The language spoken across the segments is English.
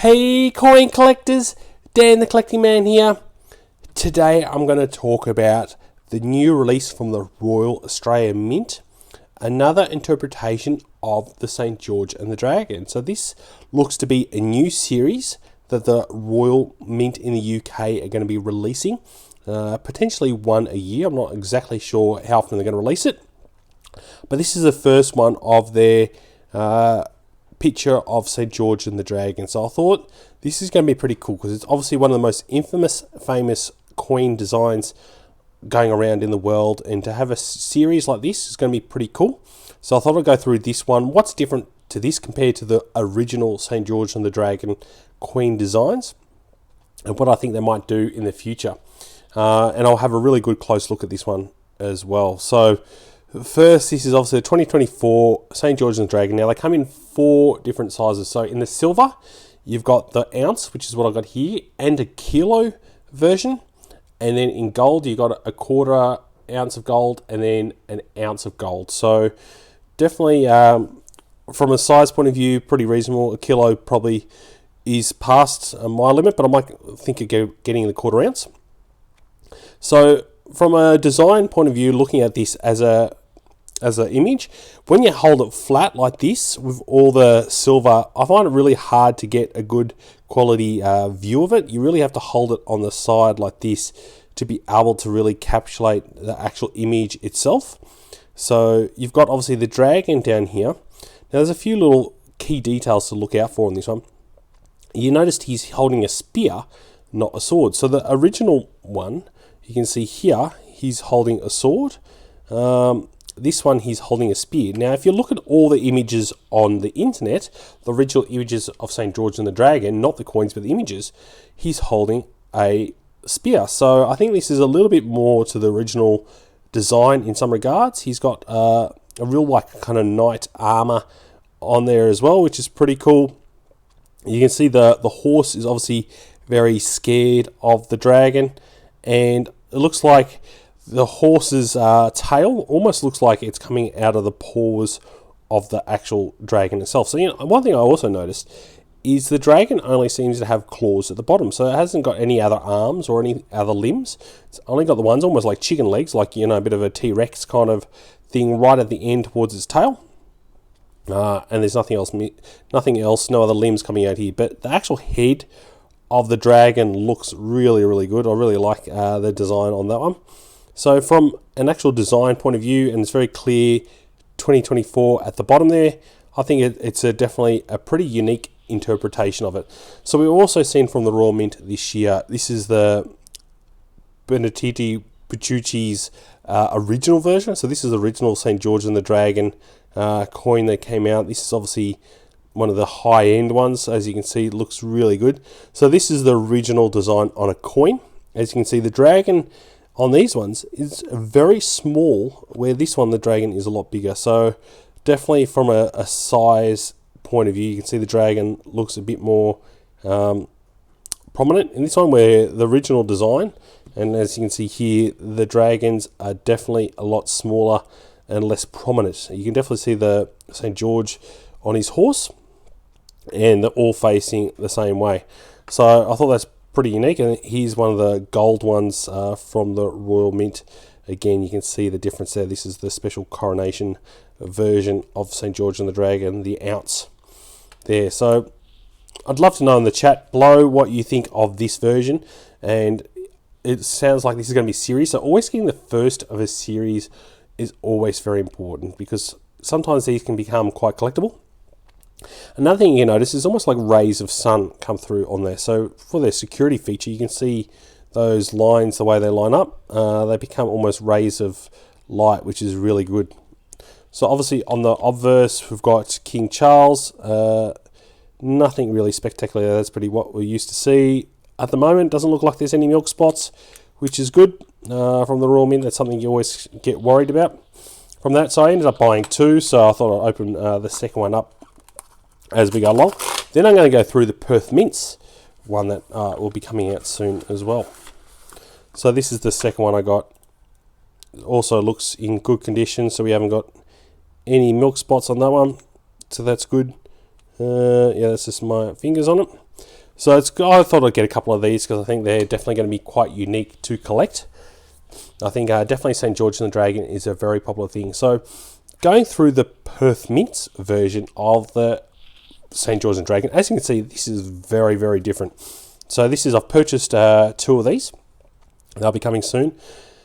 Hey coin collectors, Dan the Collecting Man here. Today I'm going to talk about the new release from the Royal Australian Mint, another interpretation of the St. George and the Dragon. So this looks to be a new series that the Royal Mint in the UK are going to be releasing, potentially one a year. I'm not exactly sure how often they're going to release it, but this is the first one of their picture of St. George and the Dragon. So I thought this is going to be pretty cool because it's obviously one of the most famous coin designs going around in the world, and to have a series like this is going to be pretty cool. So I thought I'd go through this one. What's different to this compared to the original St. George and the Dragon coin designs, and what I think they might do in the future. And I'll have a really good close look at this one as well. So first, this is obviously the 2024 St. George and the Dragon. Now, they come in 4 different sizes. So in the silver, you've got the ounce, which is what I've got here, and a kilo version. And then in gold, you've got a 1/4 ounce of gold and then an ounce of gold. So definitely, from a size point of view, pretty reasonable. A kilo probably is past my limit, but I might think of getting the 1/4 ounce. So from a design point of view, looking at this as an image, when you hold it flat like this with all the silver, I find it really hard to get a good quality view of it. You really have to hold it on the side like this to be able to really encapsulate the actual image itself. So you've got obviously the dragon down here. Now there's a few little key details to look out for on this one. You noticed he's holding a spear, not a sword. So the original one, you can see here, he's holding a sword. This one, he's holding a spear. Now, if you look at all the images on the internet, the original images of St. George and the Dragon, not the coins, but the images, he's holding a spear. So I think this is a little bit more to the original design in some regards. He's got a real like kind of knight armor on there as well, which is pretty cool. You can see the horse is obviously very scared of the dragon, and it looks like the horse's tail almost looks like it's coming out of the paws of the actual dragon itself. So, one thing I also noticed is the dragon only seems to have claws at the bottom. So it hasn't got any other arms or any other limbs. It's only got the ones almost like chicken legs, like, a bit of a T-Rex kind of thing right at the end towards its tail. And there's nothing else, no other limbs coming out here. But the actual head of the dragon looks really, really good. I really like the design on that one. So from an actual design point of view, and it's very clear 2024 at the bottom there, I think it's definitely a pretty unique interpretation of it. So we've also seen from the Royal Mint this year, this is the Benedetto Pistrucci's original version. So this is the original St. George and the Dragon coin that came out. This is obviously one of the high-end ones. As you can see, it looks really good. So this is the original design on a coin. As you can see, the dragon on these ones is very small, where this one, the dragon, is a lot bigger. So definitely from a size point of view, you can see the dragon looks a bit more prominent in this one, where the original design, and as you can see here, the dragons are definitely a lot smaller and less prominent. You can definitely see the St. George on his horse, and they're all facing the same way. So I thought that's pretty unique, and here's one of the gold ones from the Royal Mint. Again, you can see the difference there. This is the special coronation version of St. George and the Dragon, the ounce there. So I'd love to know in the chat below what you think of this version, and it sounds like this is going to be a series. So always getting the first of a series is always very important, because sometimes these can become quite collectible. Another thing you notice is almost like rays of sun come through on there. So for their security feature, you can see those lines, the way they line up, they become almost rays of light, which is really good. So obviously on the obverse, we've got King Charles. Nothing really spectacular. That's pretty what we're used to see. At the moment, doesn't look like there's any milk spots, which is good from the Royal Mint. That's something you always get worried about from that. So I ended up buying 2, so I thought I'd open the second one up as we go along. Then I'm going to go through the Perth mints, one that will be coming out soon as well. So this is the second one I got. It also looks in good condition, so we haven't got any milk spots on that one, so that's good. Yeah, that's just my fingers on it. So I thought I'd get a couple of these because I think they're definitely going to be quite unique to collect. I think definitely St. George and the Dragon is a very popular thing. So going through the Perth Mint version of the St. George and Dragon, as you can see, this is very, very different. So I've purchased 2 of these. They'll be coming soon,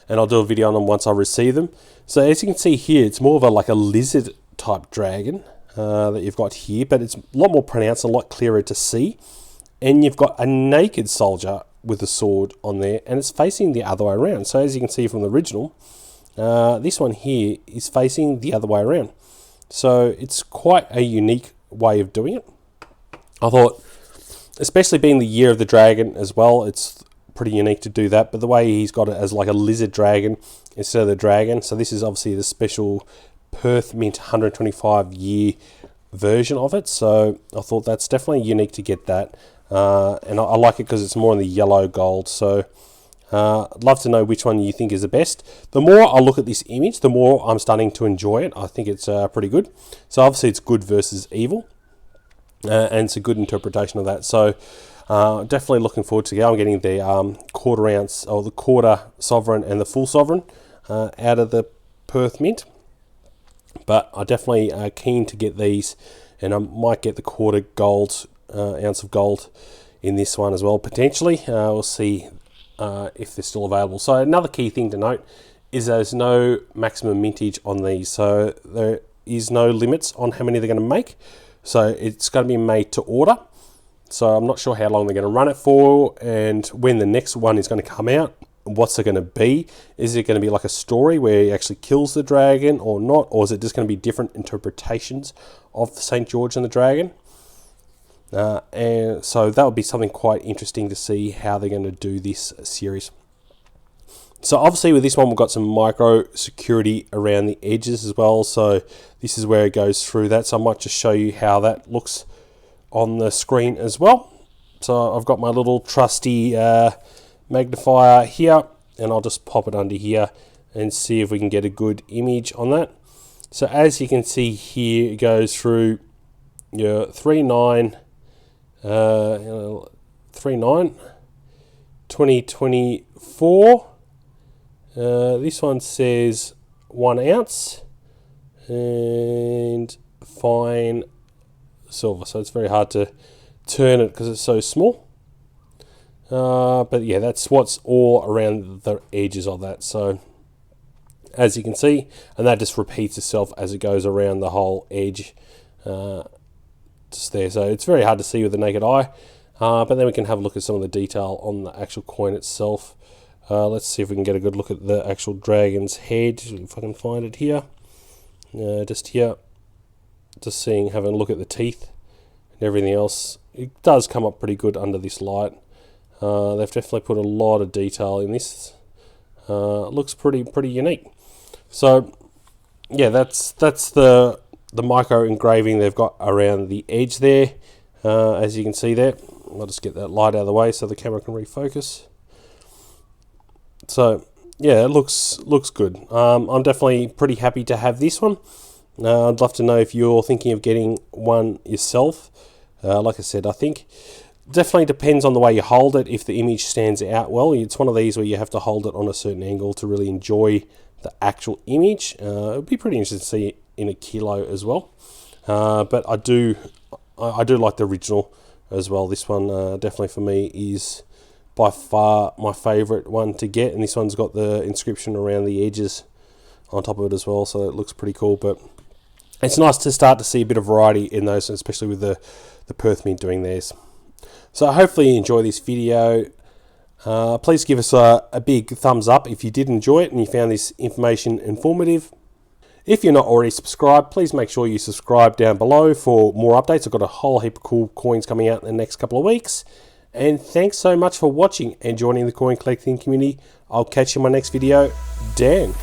and I'll do a video on them once I receive them. So as you can see here, it's more of like a lizard type dragon that you've got here, but it's a lot more pronounced, a lot clearer to see. And you've got a naked soldier with a sword on there, and it's facing the other way around. So as you can see from the original, this one here is facing the other way around. So it's quite a unique way of doing it. I thought, especially being the year of the dragon as well, it's pretty unique to do that. But the way he's got it as like a lizard dragon instead of the dragon. So this is obviously the special Perth Mint 125 year version of it. So I thought that's definitely unique to get that. And I like it because it's more in the yellow gold. So I'd love to know which one you think is the best. The more I look at this image, the more I'm starting to enjoy it. I think it's pretty good. So obviously it's good versus evil, and it's a good interpretation of that. So definitely looking forward to it. I'm getting the quarter ounce, or the quarter sovereign and the full sovereign out of the Perth Mint. But I definitely keen to get these, and I might get the quarter gold, ounce of gold in this one as well, potentially. We'll see if they're still available. So another key thing to note is there's no maximum mintage on these. So there is no limits on how many they're going to make. So it's going to be made to order. So I'm not sure how long they're going to run it for, and when the next one is going to come out. What's it going to be? Is it going to be like a story where he actually kills the dragon or not? Or is it just going to be different interpretations of St. George and the Dragon? And so that would be something quite interesting to see how they're going to do this series. So obviously with this one, we've got some micro security around the edges as well. So this is where it goes through that. So I might just show you how that looks on the screen as well. So I've got my little trusty magnifier here, and I'll just pop it under here and see if we can get a good image on that. So as you can see here, it goes through your 39 2024. This one says 1 ounce and fine silver, so it's very hard to turn it because it's so small. But yeah, that's what's all around the edges of that. So as you can see, and that just repeats itself as it goes around the whole edge, just there. So it's very hard to see with the naked eye, but then we can have a look at some of the detail on the actual coin itself. Let's see if we can get a good look at the actual dragon's head, if I can find it here. Just here, just having a look at the teeth and everything else. It does come up pretty good under this light. They've definitely put a lot of detail in this. It looks pretty unique. So yeah, that's the micro engraving they've got around the edge there, as you can see there. I'll just get that light out of the way so the camera can refocus. So yeah, it looks good. I'm definitely pretty happy to have this one. I'd love to know if you're thinking of getting one yourself. Like I said, I think definitely depends on the way you hold it. If the image stands out well, it's one of these where you have to hold it on a certain angle to really enjoy the actual image. It would be pretty interesting to see it in a kilo as well. But I do like the original as well. This one definitely for me is by far my favorite one to get, and this one's got the inscription around the edges on top of it as well, so it looks pretty cool. But it's nice to start to see a bit of variety in those, especially with the Perth Mint doing theirs. So hopefully you enjoy this video. Please give us a big thumbs up if you did enjoy it and you found this information informative. If you're not already subscribed, please make sure you subscribe down below for more updates. I've got a whole heap of cool coins coming out in the next couple of weeks. And thanks so much for watching and joining the coin collecting community. I'll catch you in my next video. Dan.